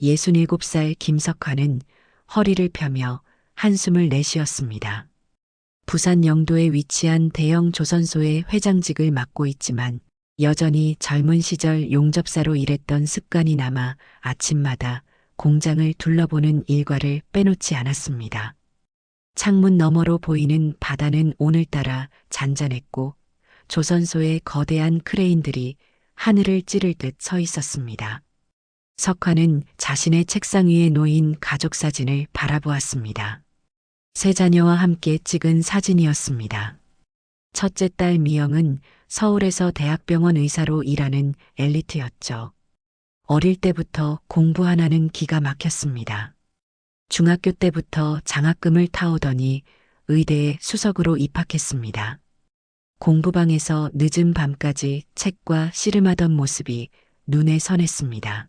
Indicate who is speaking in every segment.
Speaker 1: 67살 김석환은 허리를 펴며 한숨을 내쉬었습니다. 부산 영도에 위치한 대형 조선소의 회장직을 맡고 있지만 여전히 젊은 시절 용접사로 일했던 습관이 남아 아침마다 공장을 둘러보는 일과를 빼놓지 않았습니다. 창문 너머로 보이는 바다는 오늘따라 잔잔했고 조선소의 거대한 크레인들이 하늘을 찌를 듯 서 있었습니다. 석환은 자신의 책상 위에 놓인 가족 사진을 바라보았습니다. 세 자녀와 함께 찍은 사진이었습니다. 첫째 딸 미영은 서울에서 대학병원 의사로 일하는 엘리트였죠. 어릴 때부터 공부 하나는 기가 막혔습니다. 중학교 때부터 장학금을 타오더니 의대에 수석으로 입학했습니다. 공부방에서 늦은 밤까지 책과 씨름하던 모습이 눈에 선했습니다.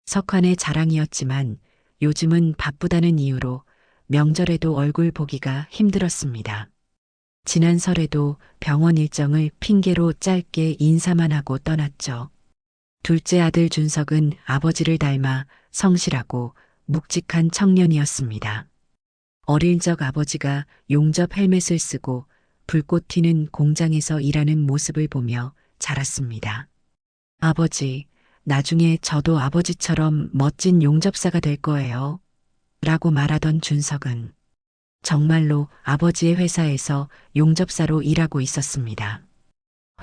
Speaker 1: 석환의 자랑이었지만 요즘은 바쁘다는 이유로 명절에도 얼굴 보기가 힘들었습니다. 지난 설에도 병원 일정을 핑계로 짧게 인사만 하고 떠났죠. 둘째 아들 준석은 아버지를 닮아 성실하고 묵직한 청년이었습니다. 어릴 적 아버지가 용접 헬멧을 쓰고 불꽃 튀는 공장에서 일하는 모습을 보며 자랐습니다. 아버지, 나중에 저도 아버지처럼 멋진 용접사가 될 거예요. 라고 말하던 준석은 정말로 아버지의 회사에서 용접사로 일하고 있었습니다.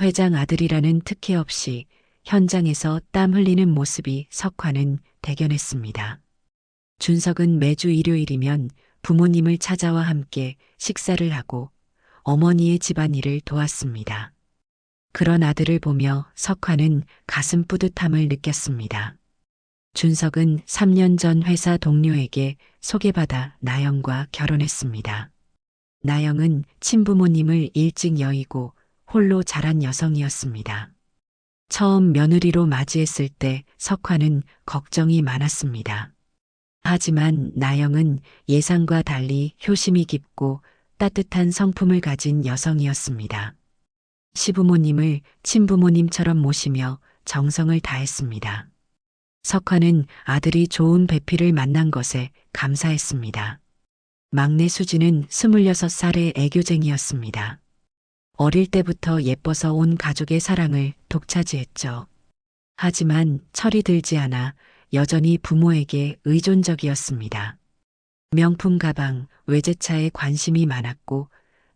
Speaker 1: 회장 아들이라는 특혜 없이 현장에서 땀 흘리는 모습이 석환은 대견했습니다. 준석은 매주 일요일이면 부모님을 찾아와 함께 식사를 하고 어머니의 집안일을 도왔습니다. 그런 아들을 보며 석환은 가슴 뿌듯함을 느꼈습니다. 준석은 3년 전 회사 동료에게 소개받아 나영과 결혼했습니다. 나영은 친부모님을 일찍 여의고 홀로 자란 여성이었습니다. 처음 며느리로 맞이했을 때 석환은 걱정이 많았습니다. 하지만 나영은 예상과 달리 효심이 깊고 따뜻한 성품을 가진 여성이었습니다. 시부모님을 친부모님처럼 모시며 정성을 다했습니다. 석환은 아들이 좋은 배필을 만난 것에 감사했습니다. 막내 수지는 26살의 애교쟁이였습니다. 어릴 때부터 예뻐서 온 가족의 사랑을 독차지했죠. 하지만 철이 들지 않아 여전히 부모에게 의존적이었습니다. 명품 가방, 외제차에 관심이 많았고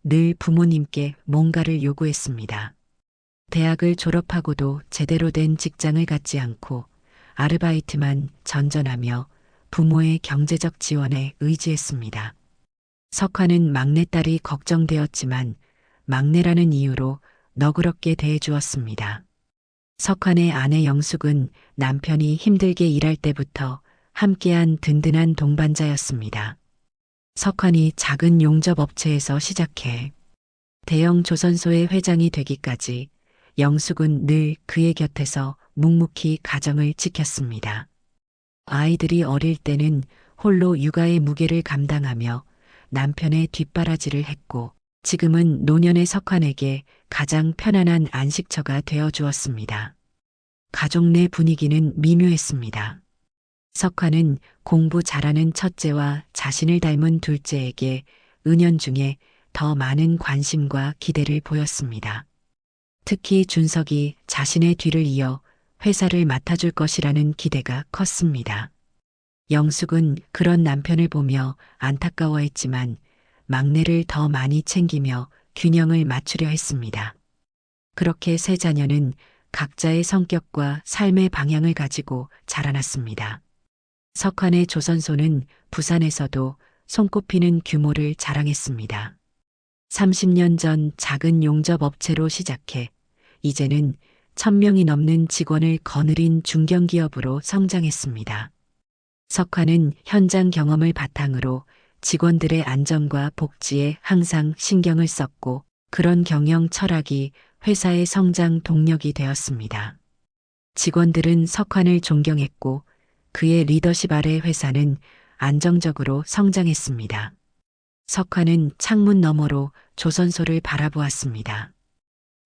Speaker 1: 늘 부모님께 뭔가를 요구했습니다. 대학을 졸업하고도 제대로 된 직장을 갖지 않고 아르바이트만 전전하며 부모의 경제적 지원에 의지했습니다. 석환은 막내딸이 걱정되었지만 막내라는 이유로 너그럽게 대해주었습니다. 석환의 아내 영숙은 남편이 힘들게 일할 때부터 함께한 든든한 동반자였습니다. 석환이 작은 용접업체에서 시작해 대형 조선소의 회장이 되기까지 영숙은 늘 그의 곁에서 묵묵히 가정을 지켰습니다. 아이들이 어릴 때는 홀로 육아의 무게를 감당하며 남편의 뒷바라지를 했고 지금은 노년의 석환에게 가장 편안한 안식처가 되어 주었습니다. 가족 내 분위기는 미묘했습니다. 석환은 공부 잘하는 첫째와 자신을 닮은 둘째에게 은연중에 더 많은 관심과 기대를 보였습니다. 특히 준석이 자신의 뒤를 이어 회사를 맡아줄 것이라는 기대가 컸습니다. 영숙은 그런 남편을 보며 안타까워했지만 막내를 더 많이 챙기며 균형을 맞추려 했습니다. 그렇게 세 자녀는 각자의 성격과 삶의 방향을 가지고 자라났습니다. 석환의 조선소는 부산에서도 손꼽히는 규모를 자랑했습니다. 30년 전 작은 용접업체로 시작해 이제는 1000명이 넘는 직원을 거느린 중견기업으로 성장했습니다. 석환은 현장 경험을 바탕으로 직원들의 안전과 복지에 항상 신경을 썼고 그런 경영 철학이 회사의 성장 동력이 되었습니다. 직원들은 석환을 존경했고 그의 리더십 아래 회사는 안정적으로 성장했습니다. 석환은 창문 너머로 조선소를 바라보았습니다.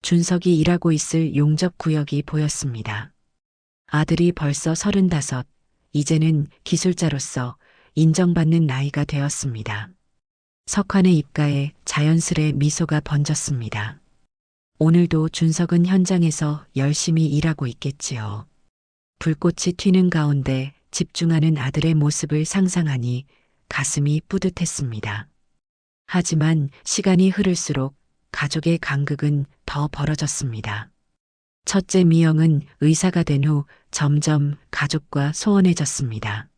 Speaker 1: 준석이 일하고 있을 용접구역이 보였습니다. 아들이 벌써 35, 이제는 기술자로서 인정받는 나이가 되었습니다. 석환의 입가에 자연스레 미소가 번졌습니다. 오늘도 준석은 현장에서 열심히 일하고 있겠지요. 불꽃이 튀는 가운데 집중하는 아들의 모습을 상상하니 가슴이 뿌듯했습니다. 하지만 시간이 흐를수록 가족의 간극은 더 벌어졌습니다. 첫째 미영은 의사가 된 후 점점 가족과 소원해졌습니다.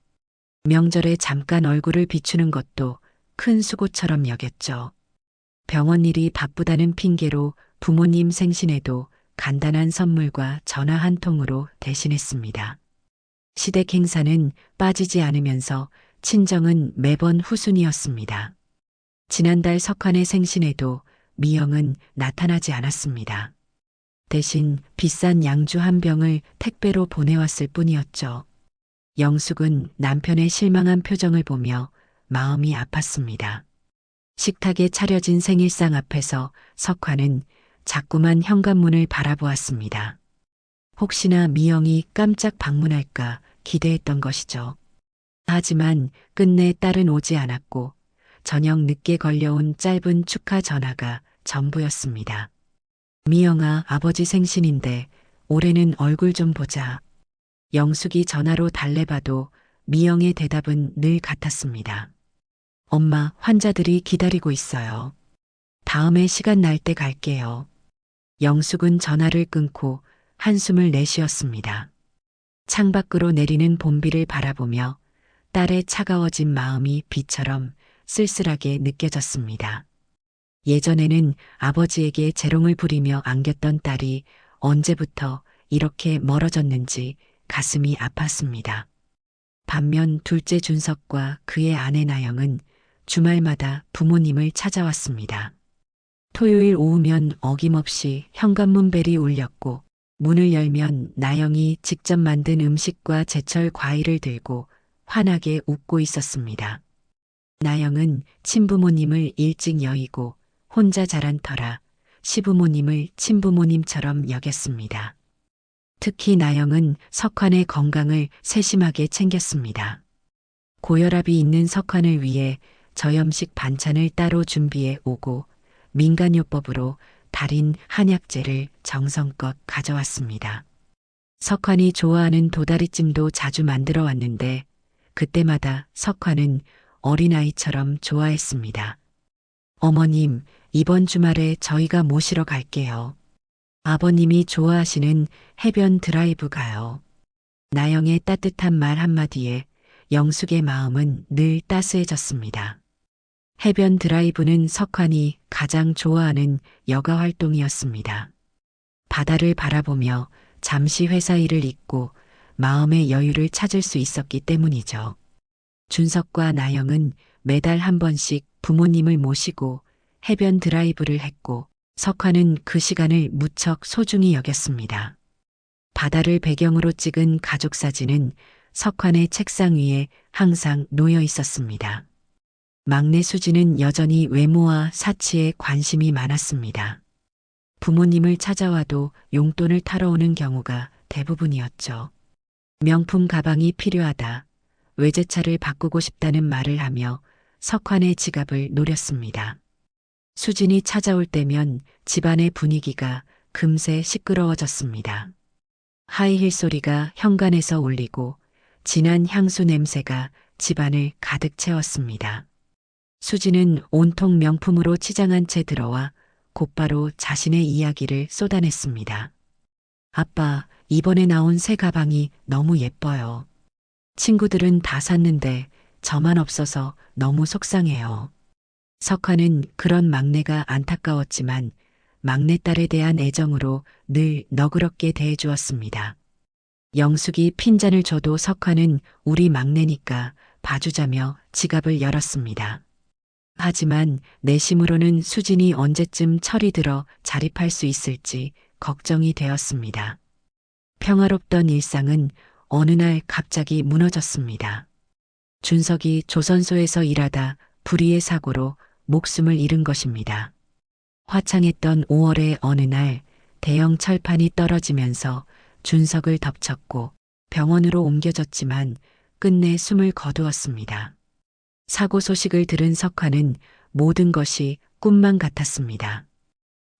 Speaker 1: 명절에 잠깐 얼굴을 비추는 것도 큰 수고처럼 여겼죠. 병원 일이 바쁘다는 핑계로 부모님 생신에도 간단한 선물과 전화 한 통으로 대신했습니다. 시댁 행사는 빠지지 않으면서 친정은 매번 후순이었습니다. 지난달 석환의 생신에도 미영은 나타나지 않았습니다. 대신 비싼 양주 한 병을 택배로 보내왔을 뿐이었죠. 영숙은 남편의 실망한 표정을 보며 마음이 아팠습니다. 식탁에 차려진 생일상 앞에서 석환은 자꾸만 현관문을 바라보았습니다. 혹시나 미영이 깜짝 방문할까 기대했던 것이죠. 하지만 끝내 딸은 오지 않았고 저녁 늦게 걸려온 짧은 축하 전화가 전부였습니다. 미영아, 아버지 생신인데 올해는 얼굴 좀 보자. 영숙이 전화로 달래봐도 미영의 대답은 늘 같았습니다. 엄마, 환자들이 기다리고 있어요. 다음에 시간 날 때 갈게요. 영숙은 전화를 끊고 한숨을 내쉬었습니다. 창밖으로 내리는 봄비를 바라보며 딸의 차가워진 마음이 비처럼 쓸쓸하게 느껴졌습니다. 예전에는 아버지에게 재롱을 부리며 안겼던 딸이 언제부터 이렇게 멀어졌는지 가슴이 아팠습니다. 반면 둘째 준석과 그의 아내 나영은 주말마다 부모님을 찾아왔습니다. 토요일 오후면 어김없이 현관문 벨이 울렸고 문을 열면 나영이 직접 만든 음식과 제철 과일을 들고 환하게 웃고 있었습니다. 나영은 친부모님을 일찍 여의고 혼자 자란 터라 시부모님을 친부모님처럼 여겼습니다. 특히 나영은 석환의 건강을 세심하게 챙겼습니다. 고혈압이 있는 석환을 위해 저염식 반찬을 따로 준비해 오고 민간요법으로 달인 한약재를 정성껏 가져왔습니다. 석환이 좋아하는 도다리찜도 자주 만들어 왔는데 그때마다 석환은 어린아이처럼 좋아했습니다. 어머님, 이번 주말에 저희가 모시러 갈게요. 아버님이 좋아하시는 해변 드라이브 가요. 나영의 따뜻한 말 한마디에 영숙의 마음은 늘 따스해졌습니다. 해변 드라이브는 석환이 가장 좋아하는 여가 활동이었습니다. 바다를 바라보며 잠시 회사 일을 잊고 마음의 여유를 찾을 수 있었기 때문이죠. 준석과 나영은 매달 한 번씩 부모님을 모시고 해변 드라이브를 했고 석환은 그 시간을 무척 소중히 여겼습니다. 바다를 배경으로 찍은 가족 사진은 석환의 책상 위에 항상 놓여 있었습니다. 막내 수지는 여전히 외모와 사치에 관심이 많았습니다. 부모님을 찾아와도 용돈을 타러 오는 경우가 대부분이었죠. 명품 가방이 필요하다, 외제차를 바꾸고 싶다는 말을 하며 석환의 지갑을 노렸습니다. 수진이 찾아올 때면 집안의 분위기가 금세 시끄러워졌습니다. 하이힐 소리가 현관에서 울리고 진한 향수 냄새가 집안을 가득 채웠습니다. 수지는 온통 명품으로 치장한 채 들어와 곧바로 자신의 이야기를 쏟아냈습니다. 아빠, 이번에 나온 새 가방이 너무 예뻐요. 친구들은 다 샀는데 저만 없어서 너무 속상해요. 석환은 그런 막내가 안타까웠지만 막내딸에 대한 애정으로 늘 너그럽게 대해주었습니다. 영숙이 핀잔을 줘도 석환은 우리 막내니까 봐주자며 지갑을 열었습니다. 하지만 내심으로는 수진이 언제쯤 철이 들어 자립할 수 있을지 걱정이 되었습니다. 평화롭던 일상은 어느 날 갑자기 무너졌습니다. 준석이 조선소에서 일하다 불의의 사고로 목숨을 잃은 것입니다. 화창했던 5월의 어느 날 대형 철판이 떨어지면서 준석을 덮쳤고 병원으로 옮겨졌지만 끝내 숨을 거두었습니다. 사고 소식을 들은 석화는 모든 것이 꿈만 같았습니다.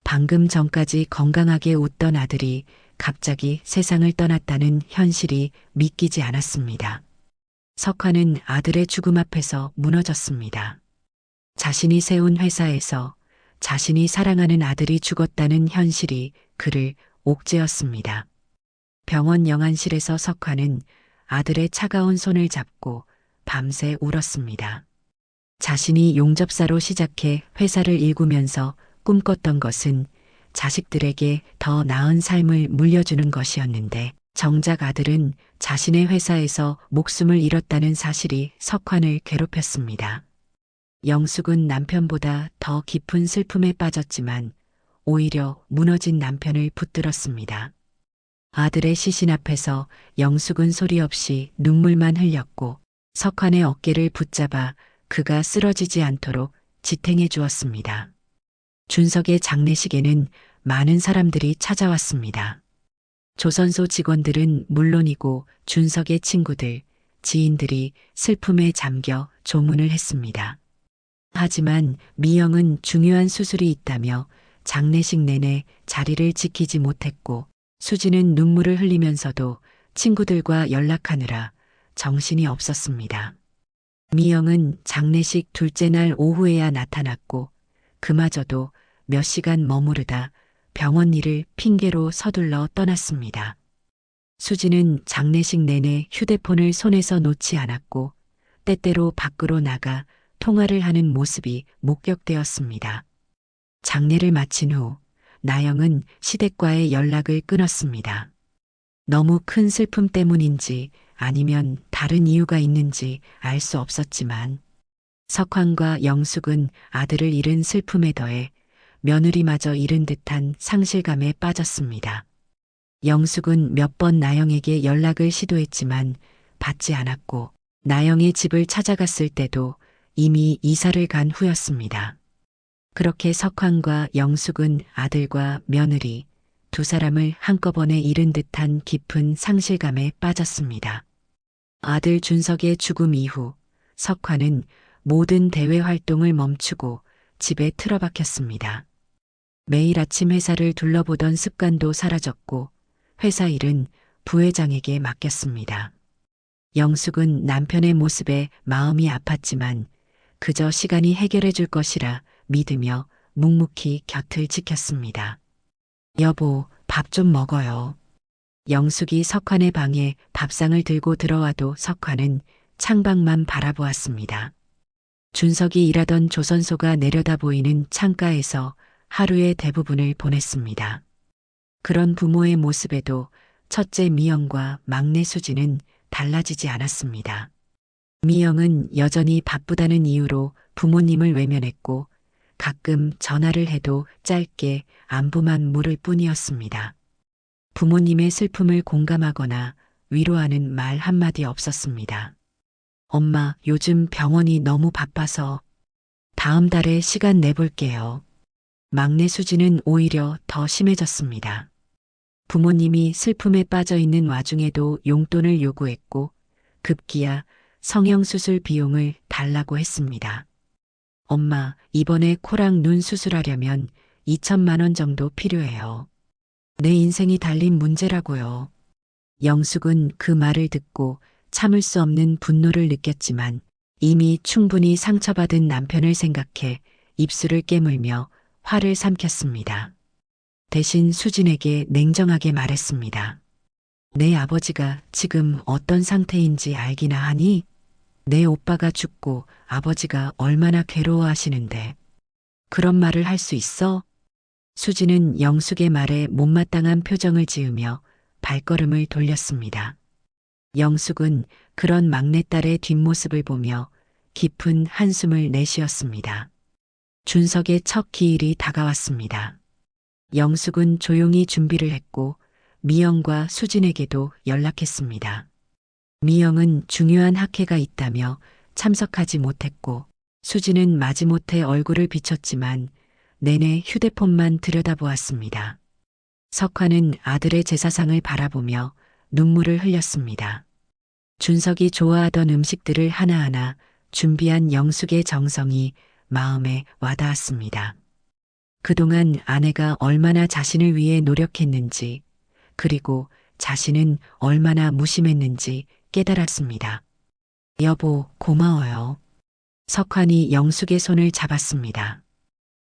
Speaker 1: 방금 전까지 건강하게 웃던 아들이 갑자기 세상을 떠났다는 현실이 믿기지 않았습니다. 석화는 아들의 죽음 앞에서 무너졌습니다. 자신이 세운 회사에서 자신이 사랑하는 아들이 죽었다는 현실이 그를 옥죄었습니다. 병원 영안실에서 석화는 아들의 차가운 손을 잡고 밤새 울었습니다. 자신이 용접사로 시작해 회사를 일구면서 꿈꿨던 것은 자식들에게 더 나은 삶을 물려주는 것이었는데 정작 아들은 자신의 회사에서 목숨을 잃었다는 사실이 석환을 괴롭혔습니다. 영숙은 남편보다 더 깊은 슬픔에 빠졌지만 오히려 무너진 남편을 붙들었습니다. 아들의 시신 앞에서 영숙은 소리 없이 눈물만 흘렸고 석환의 어깨를 붙잡아 그가 쓰러지지 않도록 지탱해 주었습니다. 준석의 장례식에는 많은 사람들이 찾아왔습니다. 조선소 직원들은 물론이고 준석의 친구들, 지인들이 슬픔에 잠겨 조문을 했습니다. 하지만 미영은 중요한 수술이 있다며 장례식 내내 자리를 지키지 못했고 수지는 눈물을 흘리면서도 친구들과 연락하느라 정신이 없었습니다. 미영은 장례식 둘째 날 오후에야 나타났고 그마저도 몇 시간 머무르다 병원 일을 핑계로 서둘러 떠났습니다. 수지는 장례식 내내 휴대폰을 손에서 놓지 않았고 때때로 밖으로 나가 통화를 하는 모습이 목격되었습니다. 장례를 마친 후 나영은 시댁과의 연락을 끊었습니다. 너무 큰 슬픔 때문인지 아니면 다른 이유가 있는지 알 수 없었지만 석환과 영숙은 아들을 잃은 슬픔에 더해 며느리마저 잃은 듯한 상실감에 빠졌습니다. 영숙은 몇 번 나영에게 연락을 시도했지만 받지 않았고 나영의 집을 찾아갔을 때도 이미 이사를 간 후였습니다. 그렇게 석환과 영숙은 아들과 며느리 두 사람을 한꺼번에 잃은 듯한 깊은 상실감에 빠졌습니다. 아들 준석의 죽음 이후 석환은 모든 대외 활동을 멈추고 집에 틀어박혔습니다. 매일 아침 회사를 둘러보던 습관도 사라졌고 회사 일은 부회장에게 맡겼습니다. 영숙은 남편의 모습에 마음이 아팠지만 그저 시간이 해결해 줄 것이라 믿으며 묵묵히 곁을 지켰습니다. 여보, 밥 좀 먹어요. 영숙이 석환의 방에 밥상을 들고 들어와도 석환은 창밖만 바라보았습니다. 준석이 일하던 조선소가 내려다 보이는 창가에서 하루의 대부분을 보냈습니다. 그런 부모의 모습에도 첫째 미영과 막내 수지는 달라지지 않았습니다. 미영은 여전히 바쁘다는 이유로 부모님을 외면했고 가끔 전화를 해도 짧게 안부만 물을 뿐이었습니다. 부모님의 슬픔을 공감하거나 위로하는 말 한마디 없었습니다. 엄마, 요즘 병원이 너무 바빠서 다음 달에 시간 내볼게요. 막내 수지는 오히려 더 심해졌습니다. 부모님이 슬픔에 빠져 있는 와중에도 용돈을 요구했고 급기야 성형수술 비용을 달라고 했습니다. 엄마, 이번에 코랑 눈 수술하려면 2천만 원 정도 필요해요. 내 인생이 달린 문제라고요. 영숙은 그 말을 듣고 참을 수 없는 분노를 느꼈지만 이미 충분히 상처받은 남편을 생각해 입술을 깨물며 화를 삼켰습니다. 대신 수진에게 냉정하게 말했습니다. 내 아버지가 지금 어떤 상태인지 알기나 하니? 내 오빠가 죽고 아버지가 얼마나 괴로워하시는데 그런 말을 할 수 있어? 수지는 영숙의 말에 못마땅한 표정을 지으며 발걸음을 돌렸습니다. 영숙은 그런 막내딸의 뒷모습을 보며 깊은 한숨을 내쉬었습니다. 준석의 첫 기일이 다가왔습니다. 영숙은 조용히 준비를 했고 미영과 수진에게도 연락했습니다. 미영은 중요한 학회가 있다며 참석하지 못했고 수진은 마지못해 얼굴을 비췄지만 내내 휴대폰만 들여다보았습니다. 석환은 아들의 제사상을 바라보며 눈물을 흘렸습니다. 준석이 좋아하던 음식들을 하나하나 준비한 영숙의 정성이 마음에 와닿았습니다. 그동안 아내가 얼마나 자신을 위해 노력했는지, 그리고 자신은 얼마나 무심했는지 깨달았습니다. 여보, 고마워요. 석환이 영숙의 손을 잡았습니다.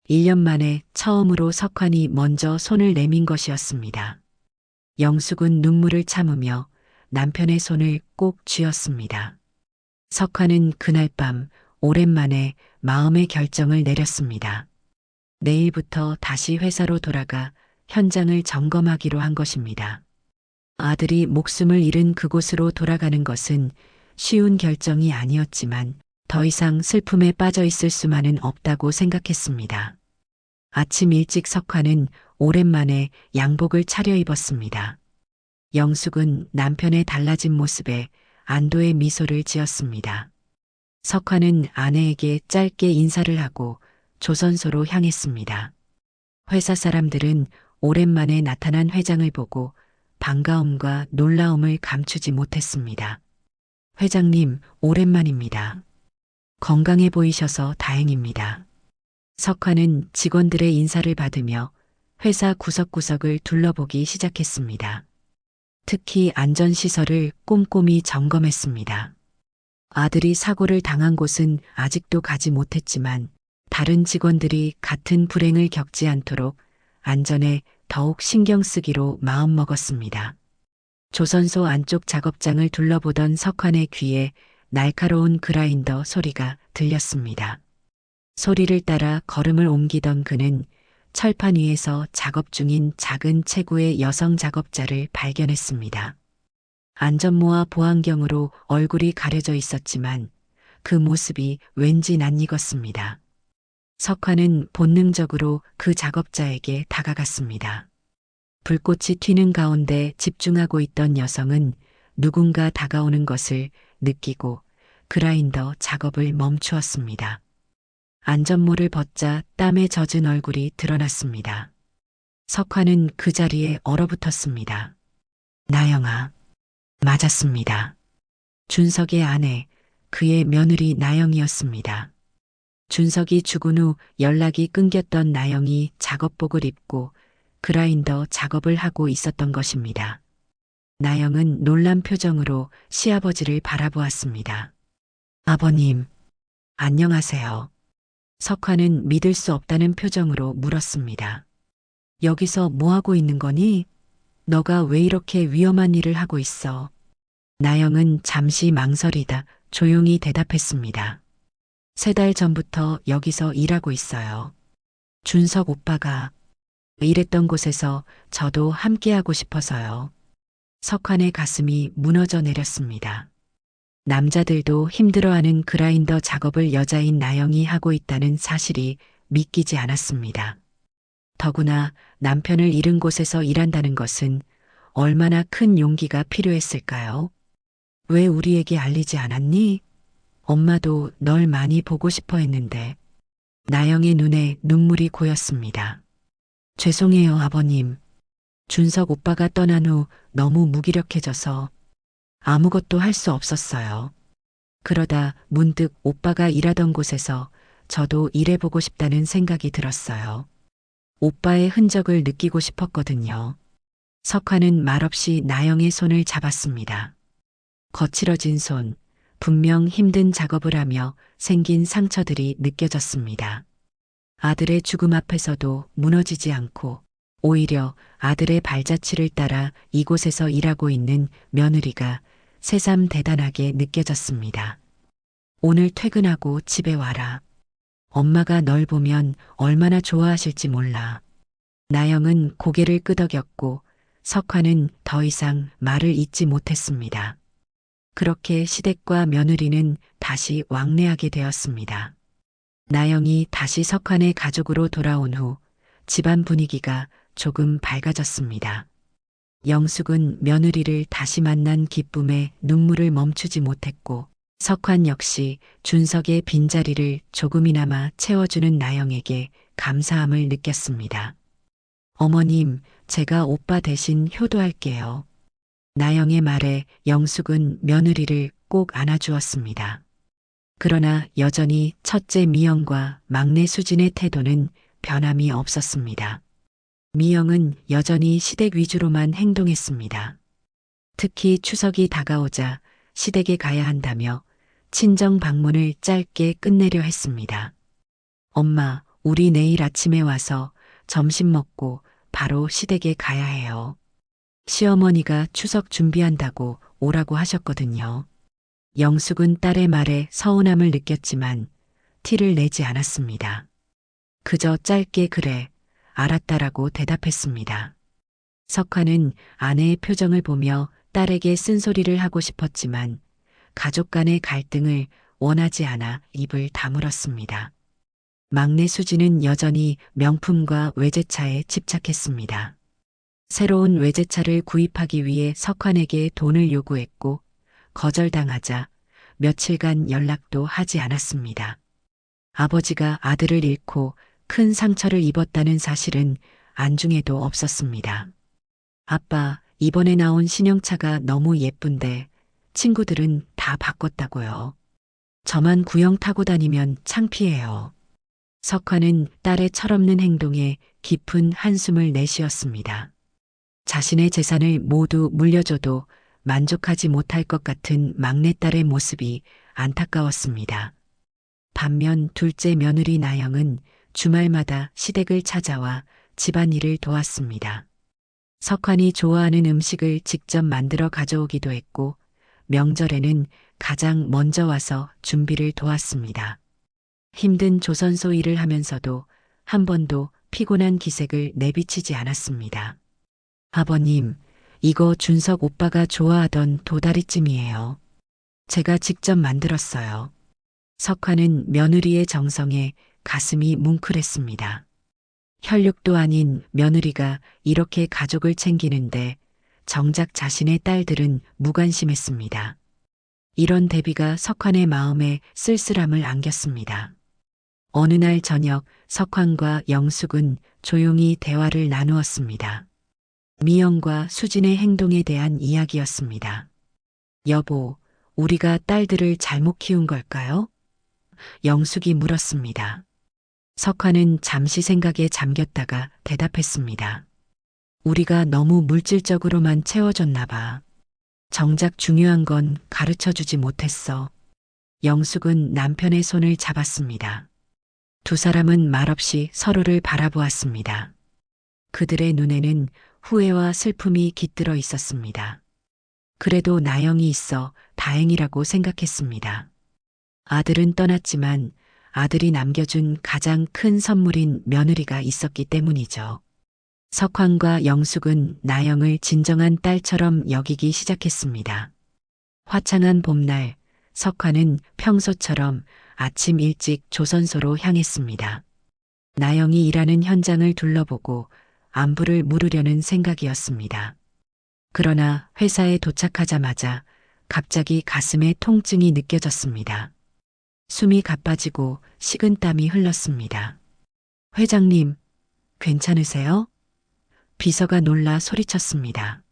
Speaker 1: 1년 만에 처음으로 석환이 먼저 손을 내민 것이었습니다. 영숙은 눈물을 참으며 남편의 손을 꼭 쥐었습니다. 석환은 그날 밤 오랜만에 마음의 결정을 내렸습니다. 내일부터 다시 회사로 돌아가 현장을 점검하기로 한 것입니다. 아들이 목숨을 잃은 그곳으로 돌아가는 것은 쉬운 결정이 아니었지만 더 이상 슬픔에 빠져 있을 수만은 없다고 생각했습니다. 아침 일찍 석환은 오랜만에 양복을 차려입었습니다. 영숙은 남편의 달라진 모습에 안도의 미소를 지었습니다. 석환은 아내에게 짧게 인사를 하고 조선소로 향했습니다. 회사 사람들은 오랜만에 나타난 회장을 보고 반가움과 놀라움을 감추지 못했습니다. 회장님, 오랜만입니다. 건강해 보이셔서 다행입니다. 석환은 직원들의 인사를 받으며 회사 구석구석을 둘러보기 시작했습니다. 특히 안전시설을 꼼꼼히 점검했습니다. 아들이 사고를 당한 곳은 아직도 가지 못했지만 다른 직원들이 같은 불행을 겪지 않도록 안전에 더욱 신경 쓰기로 마음먹었습니다. 조선소 안쪽 작업장을 둘러보던 석환의 귀에 날카로운 그라인더 소리가 들렸습니다. 소리를 따라 걸음을 옮기던 그는 철판 위에서 작업 중인 작은 체구의 여성 작업자를 발견했습니다. 안전모와 보안경으로 얼굴이 가려져 있었지만 그 모습이 왠지 낯익었습니다. 석환은 본능적으로 그 작업자에게 다가갔습니다. 불꽃이 튀는 가운데 집중하고 있던 여성은 누군가 다가오는 것을 느끼고 그라인더 작업을 멈추었습니다. 안전모를 벗자 땀에 젖은 얼굴이 드러났습니다. 석환은 그 자리에 얼어붙었습니다. 나영아. 맞았습니다. 준석의 아내, 그의 며느리 나영이었습니다. 준석이 죽은 후 연락이 끊겼던 나영이 작업복을 입고 그라인더 작업을 하고 있었던 것입니다. 나영은 놀란 표정으로 시아버지를 바라보았습니다. 아버님, 안녕하세요. 석환은 믿을 수 없다는 표정으로 물었습니다. 여기서 뭐 하고 있는 거니? 너가 왜 이렇게 위험한 일을 하고 있어? 나영은 잠시 망설이다 조용히 대답했습니다. 3달 전부터 여기서 일하고 있어요. 준석 오빠가 일했던 곳에서 저도 함께하고 싶어서요. 석환의 가슴이 무너져 내렸습니다. 남자들도 힘들어하는 그라인더 작업을 여자인 나영이 하고 있다는 사실이 믿기지 않았습니다. 더구나 남편을 잃은 곳에서 일한다는 것은 얼마나 큰 용기가 필요했을까요? 왜 우리에게 알리지 않았니? 엄마도 널 많이 보고 싶어 했는데. 나영의 눈에 눈물이 고였습니다. 죄송해요, 아버님. 준석 오빠가 떠난 후 너무 무기력해져서 아무것도 할 수 없었어요. 그러다 문득 오빠가 일하던 곳에서 저도 일해보고 싶다는 생각이 들었어요. 오빠의 흔적을 느끼고 싶었거든요. 석환은 말없이 나영의 손을 잡았습니다. 거칠어진 손, 분명 힘든 작업을 하며 생긴 상처들이 느껴졌습니다. 아들의 죽음 앞에서도 무너지지 않고 오히려 아들의 발자취를 따라 이곳에서 일하고 있는 며느리가 새삼 대단하게 느껴졌습니다. 오늘 퇴근하고 집에 와라. 엄마가 널 보면 얼마나 좋아하실지 몰라. 나영은 고개를 끄덕였고 석환은 더 이상 말을 잇지 못했습니다. 그렇게 시댁과 며느리는 다시 왕래하게 되었습니다. 나영이 다시 석환의 가족으로 돌아온 후 집안 분위기가 조금 밝아졌습니다. 영숙은 며느리를 다시 만난 기쁨에 눈물을 멈추지 못했고 석환 역시 준석의 빈자리를 조금이나마 채워주는 나영에게 감사함을 느꼈습니다. 어머님, 제가 오빠 대신 효도할게요. 나영의 말에 영숙은 며느리를 꼭 안아주었습니다. 그러나 여전히 첫째 미영과 막내 수진의 태도는 변함이 없었습니다. 미영은 여전히 시댁 위주로만 행동했습니다. 특히 추석이 다가오자 시댁에 가야 한다며 친정 방문을 짧게 끝내려 했습니다. 엄마, 우리 내일 아침에 와서 점심 먹고 바로 시댁에 가야 해요. 시어머니가 추석 준비한다고 오라고 하셨거든요. 영숙은 딸의 말에 서운함을 느꼈지만 티를 내지 않았습니다. 그저 짧게 그래, 알았다라고 대답했습니다. 석화는 아내의 표정을 보며 딸에게 쓴소리를 하고 싶었지만 가족 간의 갈등을 원하지 않아 입을 다물었습니다. 막내 수지는 여전히 명품과 외제차에 집착했습니다. 새로운 외제차를 구입하기 위해 석환에게 돈을 요구했고 거절당하자 며칠간 연락도 하지 않았습니다. 아버지가 아들을 잃고 큰 상처를 입었다는 사실은 안중에도 없었습니다. 아빠, 이번에 나온 신형차가 너무 예쁜데 친구들은 다 바꿨다고요. 저만 구형 타고 다니면 창피해요. 석화는 딸의 철없는 행동에 깊은 한숨을 내쉬었습니다. 자신의 재산을 모두 물려줘도 만족하지 못할 것 같은 막내딸의 모습이 안타까웠습니다. 반면 둘째 며느리 나영은 주말마다 시댁을 찾아와 집안일을 도왔습니다. 석환이 좋아하는 음식을 직접 만들어 가져오기도 했고 명절에는 가장 먼저 와서 준비를 도왔습니다. 힘든 조선소 일을 하면서도 한 번도 피곤한 기색을 내비치지 않았습니다. 아버님, 이거 준석 오빠가 좋아하던 도다리찜이에요. 제가 직접 만들었어요. 석환은 며느리의 정성에 가슴이 뭉클했습니다. 혈육도 아닌 며느리가 이렇게 가족을 챙기는데 정작 자신의 딸들은 무관심했습니다. 이런 대비가 석환의 마음에 쓸쓸함을 안겼습니다. 어느 날 저녁 석환과 영숙은 조용히 대화를 나누었습니다. 미영과 수진의 행동에 대한 이야기였습니다. 여보, 우리가 딸들을 잘못 키운 걸까요? 영숙이 물었습니다. 석환은 잠시 생각에 잠겼다가 대답했습니다. 우리가 너무 물질적으로만 채워줬나 봐. 정작 중요한 건 가르쳐 주지 못했어. 영숙은 남편의 손을 잡았습니다. 두 사람은 말없이 서로를 바라보았습니다. 그들의 눈에는 후회와 슬픔이 깃들어 있었습니다. 그래도 나영이 있어 다행이라고 생각했습니다. 아들은 떠났지만 아들이 남겨준 가장 큰 선물인 며느리가 있었기 때문이죠. 석환과 영숙은 나영을 진정한 딸처럼 여기기 시작했습니다. 화창한 봄날, 석환은 평소처럼 아침 일찍 조선소로 향했습니다. 나영이 일하는 현장을 둘러보고 안부를 물으려는 생각이었습니다. 그러나 회사에 도착하자마자 갑자기 가슴에 통증이 느껴졌습니다. 숨이 가빠지고 식은땀이 흘렀습니다. 회장님, 괜찮으세요? 비서가 놀라 소리쳤습니다.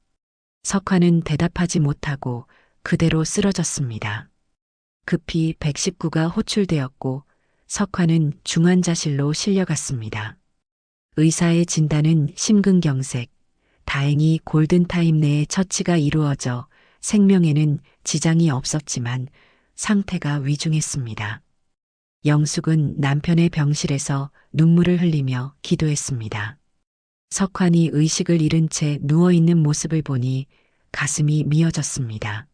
Speaker 1: 석환은 대답하지 못하고 그대로 쓰러졌습니다. 급히 119가 호출되었고 석환은 중환자실로 실려갔습니다. 의사의 진단은 심근경색, 다행히 골든타임 내에 처치가 이루어져 생명에는 지장이 없었지만 상태가 위중했습니다. 영숙은 남편의 병실에서 눈물을 흘리며 기도했습니다. 석환이 의식을 잃은 채 누워있는 모습을 보니 가슴이 미어졌습니다.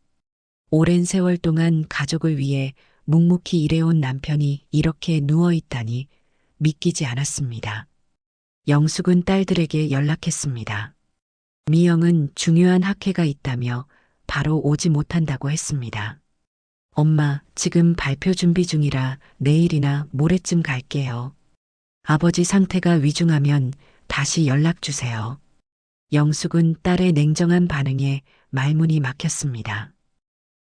Speaker 1: 오랜 세월 동안 가족을 위해 묵묵히 일해온 남편이 이렇게 누워있다니 믿기지 않았습니다. 영숙은 딸들에게 연락했습니다. 미영은 중요한 학회가 있다며 바로 오지 못한다고 했습니다. 엄마, 지금 발표 준비 중이라 내일이나 모레쯤 갈게요. 아버지 상태가 위중하면 다시 연락 주세요. 영숙은 딸의 냉정한 반응에 말문이 막혔습니다.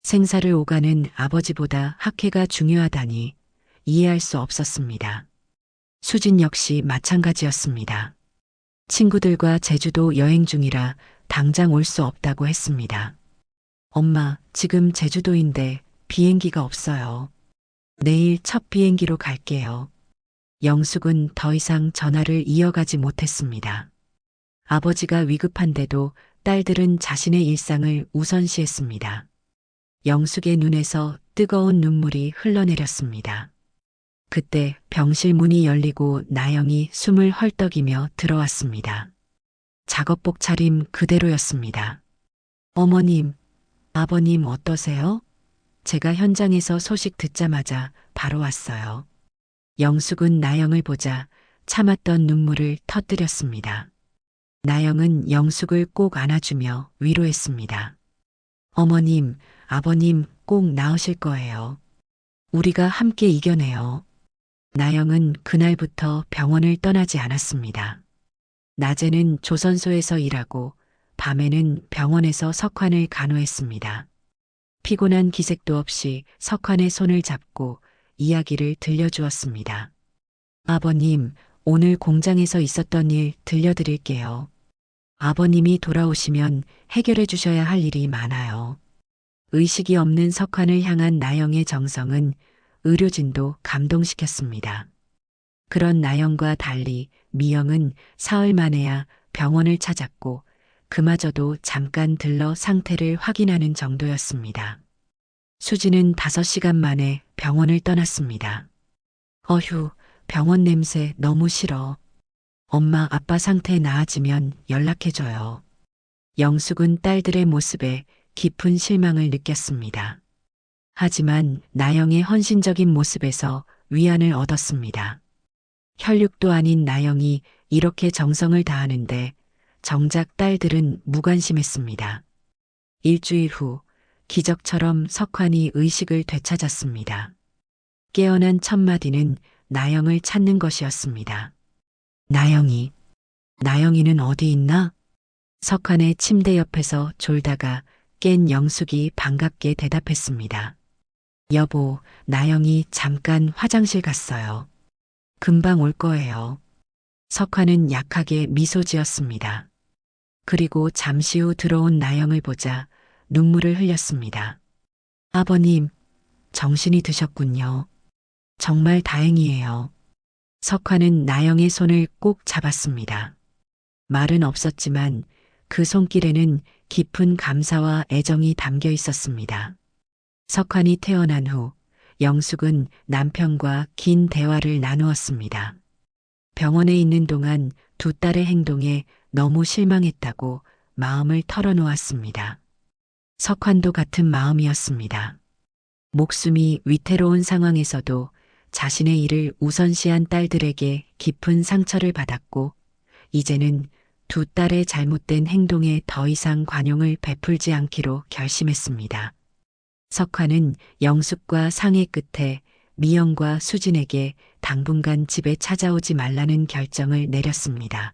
Speaker 1: 생사를 오가는 아버지보다 학회가 중요하다니 이해할 수 없었습니다. 수진 역시 마찬가지였습니다. 친구들과 제주도 여행 중이라 당장 올 수 없다고 했습니다. 엄마, 지금 제주도인데 비행기가 없어요. 내일 첫 비행기로 갈게요. 영숙은 더 이상 전화를 이어가지 못했습니다. 아버지가 위급한데도 딸들은 자신의 일상을 우선시했습니다. 영숙의 눈에서 뜨거운 눈물이 흘러내렸습니다. 그때 병실 문이 열리고 나영이 숨을 헐떡이며 들어왔습니다. 작업복 차림 그대로였습니다. 어머님, 아버님 어떠세요? 제가 현장에서 소식 듣자마자 바로 왔어요. 영숙은 나영을 보자 참았던 눈물을 터뜨렸습니다. 나영은 영숙을 꼭 안아주며 위로했습니다. 어머님, 아버님 꼭 나으실 거예요. 우리가 함께 이겨내요. 나영은 그날부터 병원을 떠나지 않았습니다. 낮에는 조선소에서 일하고 밤에는 병원에서 석환을 간호했습니다. 피곤한 기색도 없이 석환의 손을 잡고 이야기를 들려주었습니다. 아버님, 오늘 공장에서 있었던 일 들려드릴게요. 아버님이 돌아오시면 해결해 주셔야 할 일이 많아요. 의식이 없는 석환을 향한 나영의 정성은 의료진도 감동시켰습니다. 그런 나영과 달리 미영은 사흘 만에야 병원을 찾았고 그마저도 잠깐 들러 상태를 확인하는 정도였습니다. 수지는 5시간 만에 병원을 떠났습니다. 어휴, 병원 냄새 너무 싫어. 엄마, 아빠 상태 나아지면 연락해줘요. 영숙은 딸들의 모습에 깊은 실망을 느꼈습니다. 하지만 나영의 헌신적인 모습에서 위안을 얻었습니다. 혈육도 아닌 나영이 이렇게 정성을 다하는데 정작 딸들은 무관심했습니다. 일주일 후 기적처럼 석환이 의식을 되찾았습니다. 깨어난 첫마디는 나영을 찾는 것이었습니다. 나영이는 어디 있나? 석환의 침대 옆에서 졸다가 깬 영숙이 반갑게 대답했습니다. 여보, 나영이 잠깐 화장실 갔어요. 금방 올 거예요. 석환은 약하게 미소 지었습니다. 그리고 잠시 후 들어온 나영을 보자 눈물을 흘렸습니다. 아버님, 정신이 드셨군요. 정말 다행이에요. 석환은 나영의 손을 꼭 잡았습니다. 말은 없었지만 그 손길에는 깊은 감사와 애정이 담겨 있었습니다. 석환이 태어난 후 영숙은 남편과 긴 대화를 나누었습니다. 병원에 있는 동안 두 딸의 행동에 너무 실망했다고 마음을 털어놓았습니다. 석환도 같은 마음이었습니다. 목숨이 위태로운 상황에서도 자신의 일을 우선시한 딸들에게 깊은 상처를 받았고 이제는 두 딸의 잘못된 행동에 더 이상 관용을 베풀지 않기로 결심했습니다. 석환은 영숙과 상의 끝에 미영과 수진에게 당분간 집에 찾아오지 말라는 결정을 내렸습니다.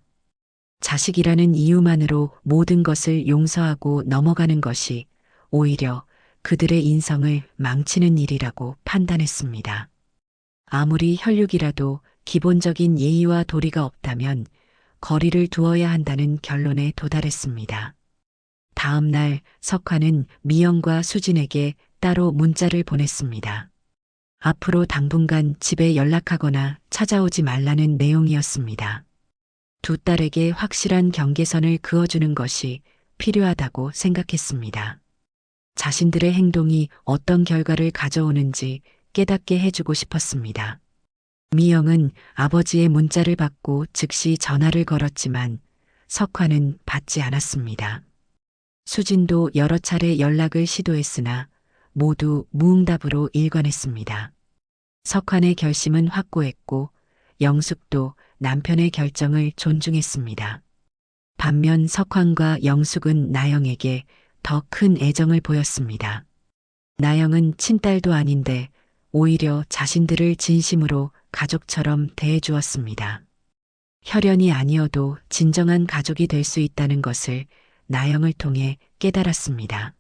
Speaker 1: 자식이라는 이유만으로 모든 것을 용서하고 넘어가는 것이 오히려 그들의 인성을 망치는 일이라고 판단했습니다. 아무리 혈육이라도 기본적인 예의와 도리가 없다면 거리를 두어야 한다는 결론에 도달했습니다. 다음 날 석환은 미영과 수진에게 따로 문자를 보냈습니다. 앞으로 당분간 집에 연락하거나 찾아오지 말라는 내용이었습니다. 두 딸에게 확실한 경계선을 그어주는 것이 필요하다고 생각했습니다. 자신들의 행동이 어떤 결과를 가져오는지 깨닫게 해주고 싶었습니다. 미영은 아버지의 문자를 받고 즉시 전화를 걸었지만 석환은 받지 않았습니다. 수진도 여러 차례 연락을 시도했으나 모두 무응답으로 일관했습니다. 석환의 결심은 확고했고 영숙도 남편의 결정을 존중했습니다. 반면 석환과 영숙은 나영에게 더 큰 애정을 보였습니다. 나영은 친딸도 아닌데 오히려 자신들을 진심으로 가족처럼 대해주었습니다. 혈연이 아니어도 진정한 가족이 될 수 있다는 것을 나영을 통해 깨달았습니다.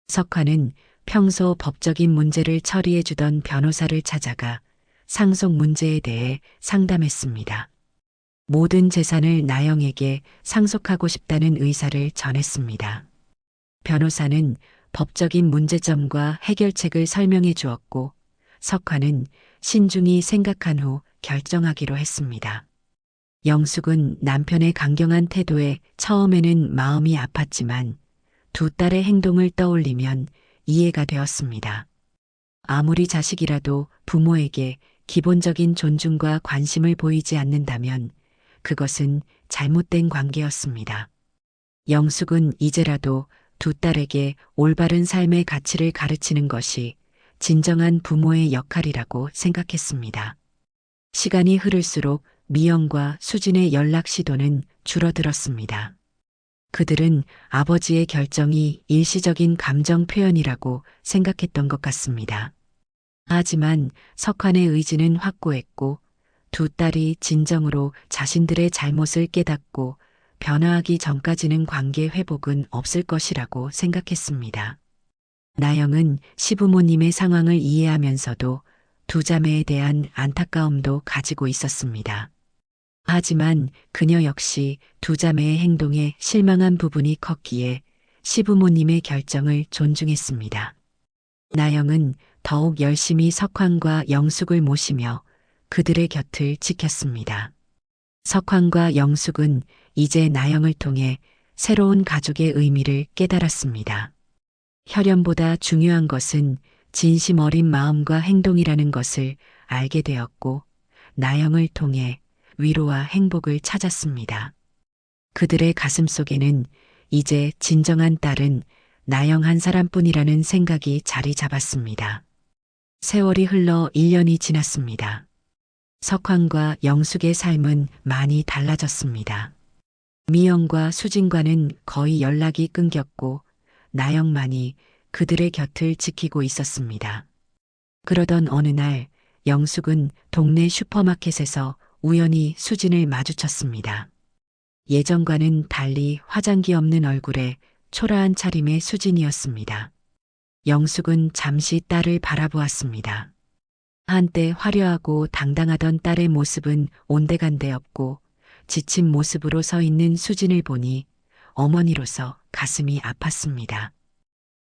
Speaker 1: 석환은 평소 법적인 문제를 처리해주던 변호사를 찾아가 상속 문제에 대해 상담했습니다. 모든 재산을 나영에게 상속하고 싶다는 의사를 전했습니다. 변호사는 법적인 문제점과 해결책을 설명해 주었고 석화는 신중히 생각한 후 결정하기로 했습니다. 영숙은 남편의 강경한 태도에 처음에는 마음이 아팠지만 두 딸의 행동을 떠올리면 이해가 되었습니다. 아무리 자식이라도 부모에게 기본적인 존중과 관심을 보이지 않는다면 그것은 잘못된 관계였습니다. 영숙은 이제라도 두 딸에게 올바른 삶의 가치를 가르치는 것이 진정한 부모의 역할이라고 생각했습니다. 시간이 흐를수록 미영과 수진의 연락 시도는 줄어들었습니다. 그들은 아버지의 결정이 일시적인 감정 표현이라고 생각했던 것 같습니다. 하지만 석환의 의지는 확고했고 두 딸이 진정으로 자신들의 잘못을 깨닫고 변화하기 전까지는 관계 회복은 없을 것이라고 생각했습니다. 나영은 시부모님의 상황을 이해하면서도 두 자매에 대한 안타까움도 가지고 있었습니다. 하지만 그녀 역시 두 자매의 행동에 실망한 부분이 컸기에 시부모님의 결정을 존중했습니다. 나영은 더욱 열심히 석환과 영숙을 모시며 그들의 곁을 지켰습니다. 석환과 영숙은 이제 나영을 통해 새로운 가족의 의미를 깨달았습니다. 혈연보다 중요한 것은 진심 어린 마음과 행동이라는 것을 알게 되었고 나영을 통해 위로와 행복을 찾았습니다. 그들의 가슴 속에는 이제 진정한 딸은 나영 한 사람뿐이라는 생각이 자리 잡았습니다. 세월이 흘러 1년이 지났습니다. 석환과 영숙의 삶은 많이 달라졌습니다. 미영과 수진과는 거의 연락이 끊겼고 나영만이 그들의 곁을 지키고 있었습니다. 그러던 어느 날 영숙은 동네 슈퍼마켓에서 우연히 수진을 마주쳤습니다. 예전과는 달리 화장기 없는 얼굴에 초라한 차림의 수진이었습니다. 영숙은 잠시 딸을 바라보았습니다. 한때 화려하고 당당하던 딸의 모습은 온데간데 없고 지친 모습으로 서 있는 수진을 보니 어머니로서 가슴이 아팠습니다.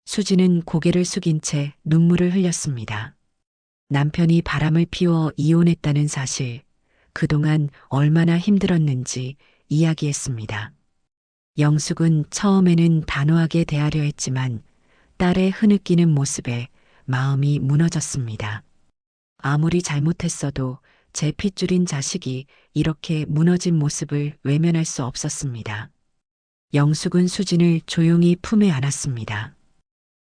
Speaker 1: 수진은 고개를 숙인 채 눈물을 흘렸습니다. 남편이 바람을 피워 이혼했다는 사실, 그동안 얼마나 힘들었는지 이야기했습니다. 영숙은 처음에는 단호하게 대하려 했지만 딸의 흐느끼는 모습에 마음이 무너졌습니다. 아무리 잘못했어도 제 핏줄인 자식이 이렇게 무너진 모습을 외면할 수 없었습니다. 영숙은 수진을 조용히 품에 안았습니다.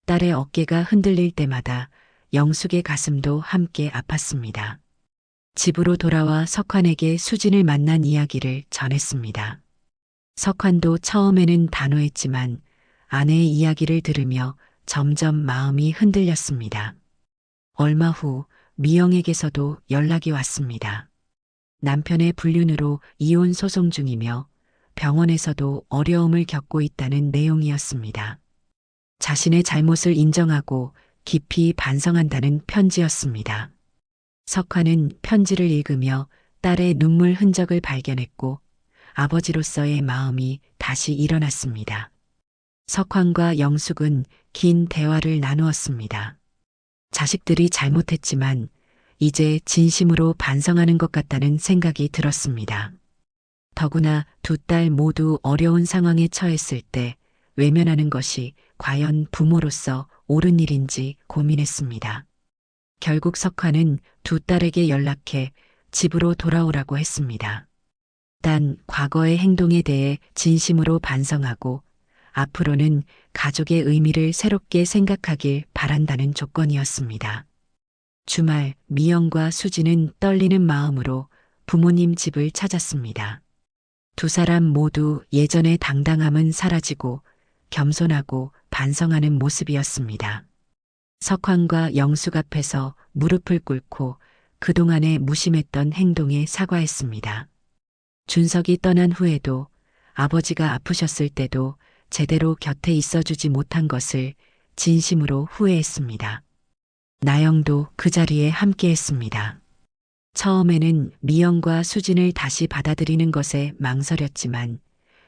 Speaker 1: 딸의 어깨가 흔들릴 때마다 영숙의 가슴도 함께 아팠습니다. 집으로 돌아와 석환에게 수진을 만난 이야기를 전했습니다. 석환도 처음에는 단호했지만 아내의 이야기를 들으며 점점 마음이 흔들렸습니다. 얼마 후 미영에게서도 연락이 왔습니다. 남편의 불륜으로 이혼 소송 중이며 병원에서도 어려움을 겪고 있다는 내용이었습니다. 자신의 잘못을 인정하고 깊이 반성한다는 편지였습니다. 석환은 편지를 읽으며 딸의 눈물 흔적을 발견했고 아버지로서의 마음이 다시 일어났습니다. 석환과 영숙은 긴 대화를 나누었습니다. 자식들이 잘못했지만 이제 진심으로 반성하는 것 같다는 생각이 들었습니다. 더구나 두 딸 모두 어려운 상황에 처했을 때 외면하는 것이 과연 부모로서 옳은 일인지 고민했습니다. 결국 석환은 두 딸에게 연락해 집으로 돌아오라고 했습니다. 단 과거의 행동에 대해 진심으로 반성하고 앞으로는 가족의 의미를 새롭게 생각하길 바란다는 조건이었습니다. 주말 미영과 수진은 떨리는 마음으로 부모님 집을 찾았습니다. 두 사람 모두 예전의 당당함은 사라지고 겸손하고 반성하는 모습이었습니다. 석환과 영숙 앞에서 무릎을 꿇고 그동안의 무심했던 행동에 사과했습니다. 준석이 떠난 후에도 아버지가 아프셨을 때도 제대로 곁에 있어주지 못한 것을 진심으로 후회했습니다. 나영도 그 자리에 함께했습니다. 처음에는 미영과 수진을 다시 받아들이는 것에 망설였지만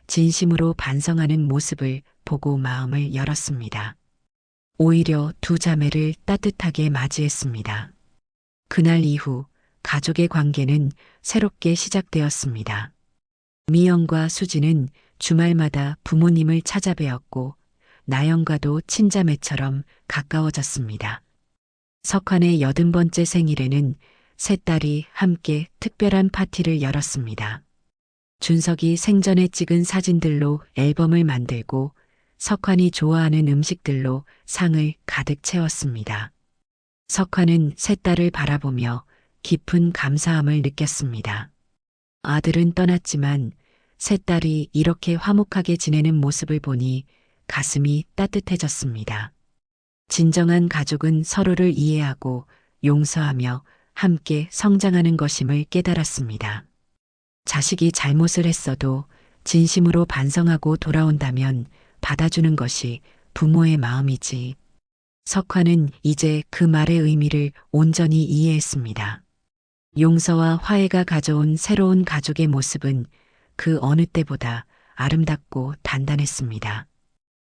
Speaker 1: 진심으로 반성하는 모습을 보고 마음을 열었습니다. 오히려 두 자매를 따뜻하게 맞이했습니다. 그날 이후 가족의 관계는 새롭게 시작되었습니다. 미영과 수진은 주말마다 부모님을 찾아뵈었고 나영과도 친자매처럼 가까워졌습니다. 석환의 80번째 생일에는 세 딸이 함께 특별한 파티를 열었습니다. 준석이 생전에 찍은 사진들로 앨범을 만들고 석환이 좋아하는 음식들로 상을 가득 채웠습니다. 석환은 세 딸을 바라보며 깊은 감사함을 느꼈습니다. 아들은 떠났지만 세 딸이 이렇게 화목하게 지내는 모습을 보니 가슴이 따뜻해졌습니다. 진정한 가족은 서로를 이해하고 용서하며 함께 성장하는 것임을 깨달았습니다. 자식이 잘못을 했어도 진심으로 반성하고 돌아온다면 받아주는 것이 부모의 마음이지. 석환은 이제 그 말의 의미를 온전히 이해했습니다. 용서와 화해가 가져온 새로운 가족의 모습은 그 어느 때보다 아름답고 단단했습니다.